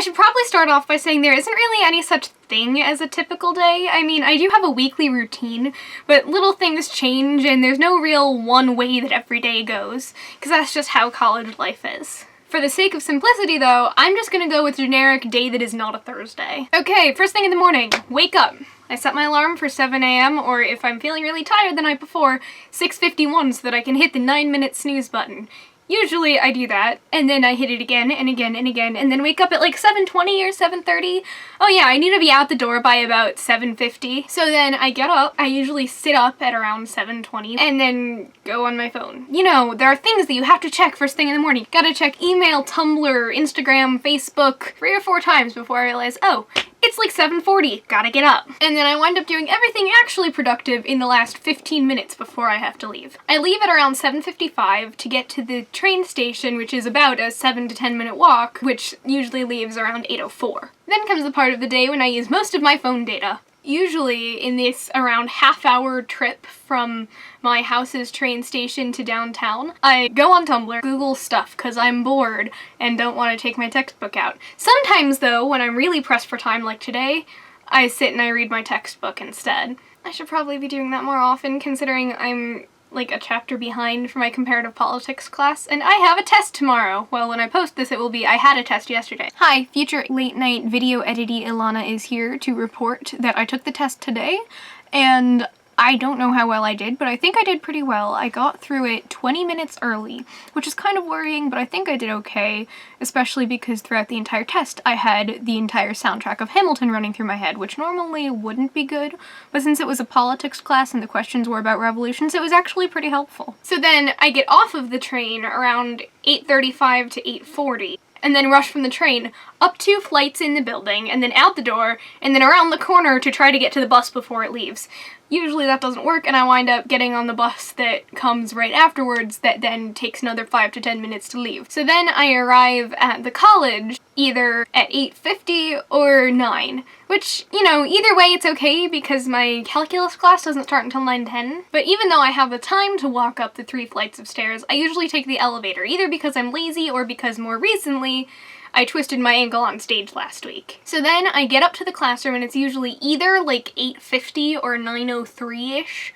should probably start off by saying there isn't really any such thing as a typical day. I mean, I do have a weekly routine, but little things change and there's no real one way that every day goes, because that's just how college life is. For the sake of simplicity though, I'm just gonna go with generic day that is not a Thursday. Okay, first thing in the morning, wake up. I set my alarm for 7 a.m. or if I'm feeling really tired the night before, 6:51 so that I can hit the 9-minute snooze button. Usually I do that, and then I hit it again and again and again, and then wake up at like 7:20 or 7:30. Oh yeah, I need to be out the door by about 7:50. So then I get up, I usually sit up at around 7:20, and then go on my phone. You know, there are things that you have to check first thing in the morning. Gotta check email, Tumblr, Instagram, Facebook 3 or 4 times before I realize, oh, it's like 7:40, gotta get up. And then I wind up doing everything actually productive in the last 15 minutes before I have to leave. I leave at around 7:55 to get to the train station, which is about a 7 to 10 minute walk, which usually leaves around 8:04. Then comes the part of the day when I use most of my phone data. Usually in this around half-hour trip from my house's train station to downtown, I go on Tumblr, Google stuff because I'm bored and don't want to take my textbook out. Sometimes though, when I'm really pressed for time like today, I sit and I read my textbook instead. I should probably be doing that more often considering I'm like a chapter behind for my comparative politics class, and I have a test tomorrow. Well, when I post this, it will be I had a test yesterday. Hi, future late night video editing Ilana is here to report that I took the test today, and I don't know how well I did, but I think I did pretty well. I got through it 20 minutes early, which is kind of worrying, but I think I did okay, especially because throughout the entire test I had the entire soundtrack of Hamilton running through my head, which normally wouldn't be good, but since it was a politics class and the questions were about revolutions, it was actually pretty helpful. So then I get off of the train around 8:35 to 8:40. And then rush from the train up 2 flights in the building, and then out the door, and then around the corner to try to get to the bus before it leaves. Usually that doesn't work, and I wind up getting on the bus that comes right afterwards that then takes another 5 to 10 minutes to leave. So then I arrive at the college either at 8:50 or 9, which, you know, either way it's okay because my calculus class doesn't start until 9:10. But even though I have the time to walk up the 3 flights of stairs, I usually take the elevator, either because I'm lazy or because more recently I twisted my ankle on stage last week. So then I get up to the classroom and it's usually either like 8:50 or 9:03-ish.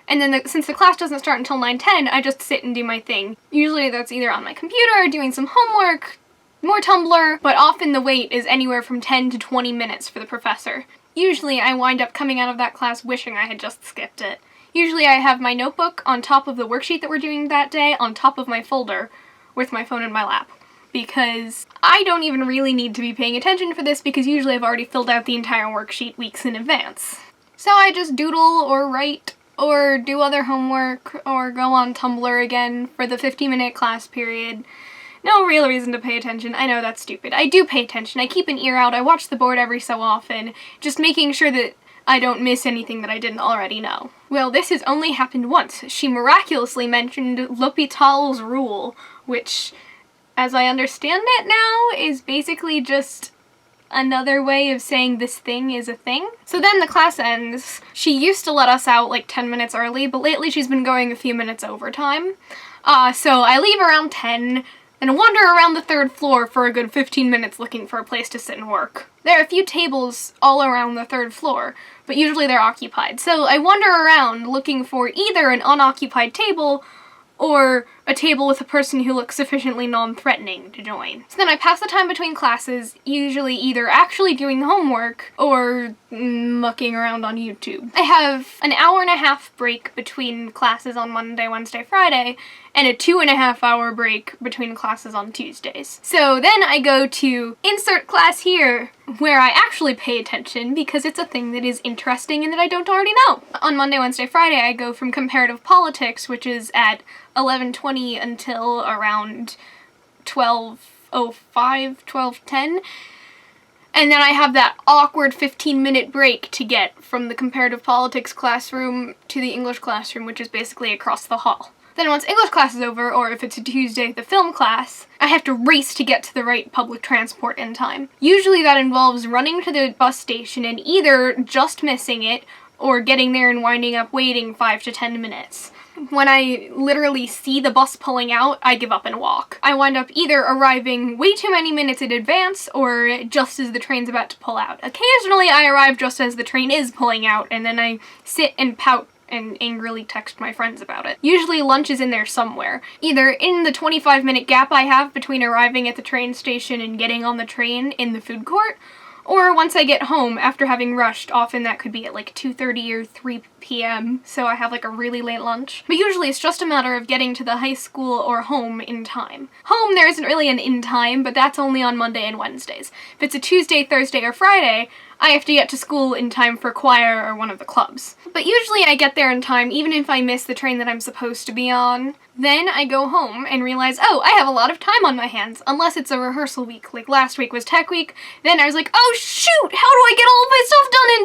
And then since the class doesn't start until 9:10, I just sit and do my thing. Usually that's either on my computer, doing some homework, more Tumblr, but often the wait is anywhere from 10 to 20 minutes for the professor. Usually I wind up coming out of that class wishing I had just skipped it. Usually I have my notebook on top of the worksheet that we're doing that day, on top of my folder, with my phone in my lap. Because I don't even really need to be paying attention for this because usually I've already filled out the entire worksheet weeks in advance. So I just doodle or write or do other homework or go on Tumblr again for the 50-minute class period. No real reason to pay attention. I know that's stupid. I do pay attention. I keep an ear out. I watch the board every so often, just making sure that I don't miss anything that I didn't already know. Well, this has only happened once. She miraculously mentioned L'Hôpital's rule, which, as I understand it now, is basically just another way of saying this thing is a thing. So then the class ends. She used to let us out like 10 minutes early, but lately she's been going a few minutes overtime. So I leave around 10 and wander around the 3rd floor for a good 15 minutes looking for a place to sit and work. There are a few tables all around the 3rd floor, but usually they're occupied. So I wander around looking for either an unoccupied table or a table with a person who looks sufficiently non-threatening to join. So then I pass the time between classes, usually either actually doing homework or mucking around on YouTube. I have an hour-and-a-half break between classes on Monday, Wednesday, Friday, and a 2.5-hour break between classes on Tuesdays. So then I go to insert class here, where I actually pay attention because it's a thing that is interesting and that I don't already know. On Monday, Wednesday, Friday, I go from comparative politics, which is at 11:20 until around 12:05, 12:10. And then I have that awkward 15-minute break to get from the comparative politics classroom to the English classroom, which is basically across the hall. Then once English class is over, or if it's a Tuesday, the film class, I have to race to get to the right public transport in time. Usually that involves running to the bus station and either just missing it or getting there and winding up waiting 5 to 10 minutes. when I literally see the bus pulling out, I give up and walk. I wind up either arriving way too many minutes in advance or just as the train's about to pull out. Occasionally I arrive just as the train is pulling out, and then I sit and pout and angrily text my friends about it. Usually lunch is in there somewhere, either in the 25-minute gap I have between arriving at the train station and getting on the train in the food court, or once I get home after having rushed. Often that could be at like 2:30 or 3 p.m, so I have like a really late lunch. But usually it's just a matter of getting to the high school or home in time. Home, there isn't really an in time, but that's only on Monday and Wednesdays. If it's a Tuesday, Thursday, or Friday, I have to get to school in time for choir or one of the clubs. But usually I get there in time even if I miss the train that I'm supposed to be on. Then I go home and realize, oh, I have a lot of time on my hands, unless it's a rehearsal week. Like last week was tech week, then I was like, oh shoot, how do I get all of my stuff done in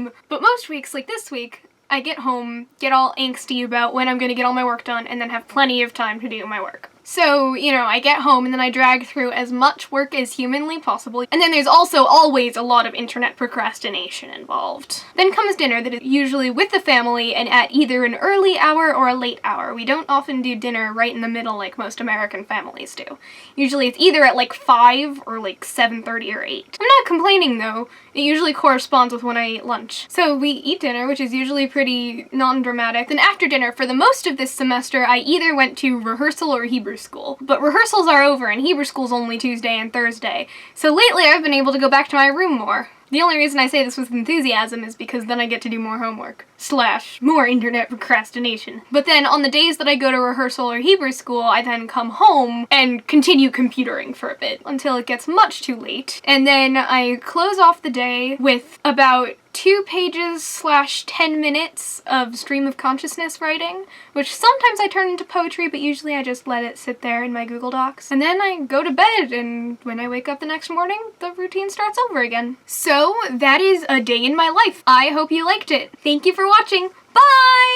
time? But most weeks, like this week, I get home, get all angsty about when I'm gonna get all my work done, and then have plenty of time to do my work. So, you know, I get home and then I drag through as much work as humanly possible. And then there's also always a lot of internet procrastination involved. Then comes dinner that is usually with the family and at either an early hour or a late hour. We don't often do dinner right in the middle like most American families do. Usually it's either at like 5 or like 7:30 or 8. I'm not complaining though. It usually corresponds with when I eat lunch. So we eat dinner, which is usually pretty non-dramatic. Then after dinner, for the most of this semester, I either went to rehearsal or Hebrew school. But rehearsals are over and Hebrew school's only Tuesday and Thursday. So lately I've been able to go back to my room more. The only reason I say this with enthusiasm is because then I get to do more homework. / more internet procrastination. But then on the days that I go to rehearsal or Hebrew school, I then come home and continue computering for a bit until it gets much too late. And then I close off the day with about 2 pages / 10 minutes of stream of consciousness writing, which sometimes I turn into poetry, but usually I just let it sit there in my Google Docs. And then I go to bed, and when I wake up the next morning, the routine starts over again. So that is a day in my life. I hope you liked it. Thank you for watching. Bye!